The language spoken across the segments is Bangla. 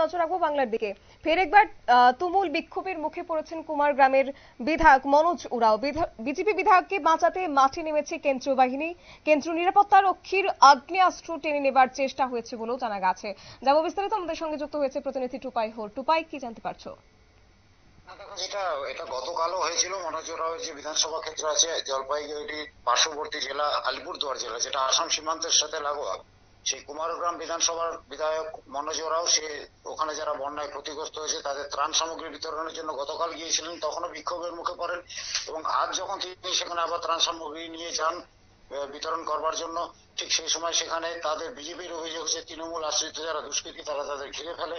নজর রাখবো বাংলার দিকে। ফের একবার তুমুল বিক্ষোভের মুখে পড়েছেন কুমারগ্রামের বিধায়ক মনোজ উরাও। বিজেপি বিধায়ককে বাঁচাতে মাঠে নেমেছে কেন্দ্রীয় বাহিনী। কেন্দ্রীয় নিরাপত্তা রক্ষীর আগ্নেয়াস্ত্র টেনে নেবার চেষ্টা হয়েছে বলেও জানা গেছে। যাবো বিস্তারিত, আমাদের সঙ্গে যুক্ত হয়েছে প্রতিনিধি টুপাই হোর। টুপাই, কি জানতে পারছো? এটা গতকালও হয়েছিল। মনোজ ওরাও যে বিধানসভা ক্ষেত্র আছে জলপাইগুড়ি পার্শ্ববর্তী জেলা আলিপুরদুয়ার জেলা, যেটা আসাম সীমান্তের সাথে লাগোয়া, সেই কুমারগ্রাম বিধানসভার বিধায়ক মনোজ ওরাও সে ওখানে যারা বন্যায় ক্ষতিগ্রস্ত হয়েছে তাদের ত্রাণ সামগ্রী বিতরণের জন্য গতকাল গিয়েছিলেন। তখনও বিক্ষোভের মুখে পড়েন এবং আজ যখন তিনি সেখানে আবার ত্রাণ সামগ্রী নিয়ে যান বিতরণ করবার জন্য, ঠিক সেই সময় সেখানে তাদের বিজেপির অভিযোগ যে তৃণমূল আশ্রিত যারা দুষ্কৃতী তারা তাদের ঘিরে ফেলে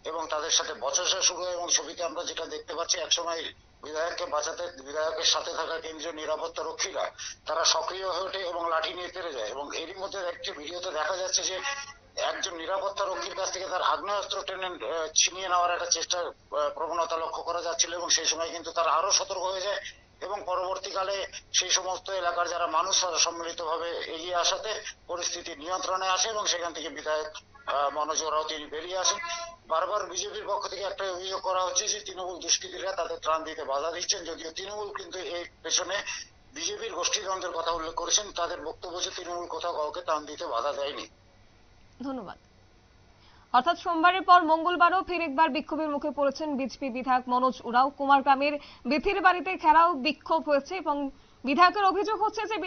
এবং তাদের সাথে বচসা শুরু হয়। এবং ছবিতে আমরা যেটা দেখতে পাচ্ছি, একসময় বিধায়ককে বাঁচাতে বিধায়কের সাথে থাকা কেন্দ্রীয় নিরাপত্তা রক্ষীরা তারা সক্রিয় হয়ে ওঠে এবং লাঠি নিয়ে তেড়ে যায়। এবং এরই মধ্যে একটি ভিডিওতে দেখা যাচ্ছে যে একজন নিরাপত্তা রক্ষীর কাছ থেকে তার আগ্নেয়াস্ত্র টেনে ছিনিয়ে নেওয়ার একটা চেষ্টার প্রবণতা লক্ষ্য করা যাচ্ছিল এবং সেই সময় কিন্তু তারা আরো সতর্ক হয়ে যায় এবং পরবর্তীকালে সেই সমস্ত এলাকার যারা মানুষ তারা সম্মিলিতভাবে এগিয়ে আসাতে পরিস্থিতি নিয়ন্ত্রণে আসে এবং সেখান থেকে বিধায়ক মনোজ ওরাও তিনি বেরিয়ে আসেন। বারবার বিজেপির পক্ষ থেকে একটা অভিযোগ করা হচ্ছে যে তৃণমূল দুষ্কৃতীরা তাদের ত্রাণ দিতে বাধা দিচ্ছেন, যদিও তৃণমূল কিন্তু এই পেছনে বিজেপির গোষ্ঠীদ্বন্দ্বের কথা উল্লেখ করেছেন। তাদের বক্তব্য যে তৃণমূল কোথাও কাউকে ত্রাণ দিতে বাধা দেয়নি। ধন্যবাদ। অর্থাৎ সোমবারের পর মঙ্গলবারও ফের একবার বিক্ষোভের মুখে পড়েছেন বিজেপি বিধায়ক মনোজ উরাও। কুমারগ্রামের বেথির বাড়িতে ঘেরাও বিক্ষোভ হয়েছে এবং বিধায়কের অভিযোগ হচ্ছে যে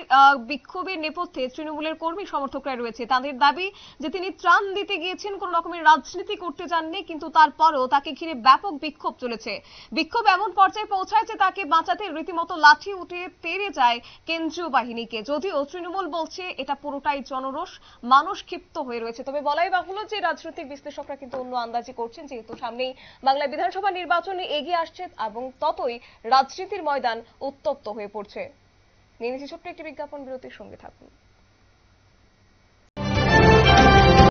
বিক্ষোভের নেপথ্যে তৃণমূলের কর্মী সমর্থকরা রয়েছে। তাদের দাবি যে তিনি ত্রাণ দিতে গিয়েছেন, কোন রকমের রাজনীতি করতে যাননি, কিন্তু তারপরও তাকে ঘিরে ব্যাপক বিক্ষোভ চলেছে। বিক্ষোভ এমন পর্যায়ে পৌঁছায় যে তাকে বাঁচাতে রীতিমতো লাঠি উঠিয়ে তেড়ে যায় কেন্দ্রীয় বাহিনীকে। যদিও তৃণমূল বলছে এটা পুরোটাই জনরোষ, মানুষ ক্ষিপ্ত হয়ে রয়েছে। তবে বলাই বাহুল্য যে রাজনৈতিক বিশ্লেষকরা কিন্তু অন্য আন্দাজি করছেন, যেহেতু সামনেই বাংলা বিধানসভা নির্বাচনে এগিয়ে আসছে এবং ততই রাজনীতির ময়দান উত্তপ্ত হয়ে পড়ছে। নিয়ে নিচ্ছি ছোট্ট একটি বিজ্ঞাপন বিরতির, সঙ্গে থাকুন।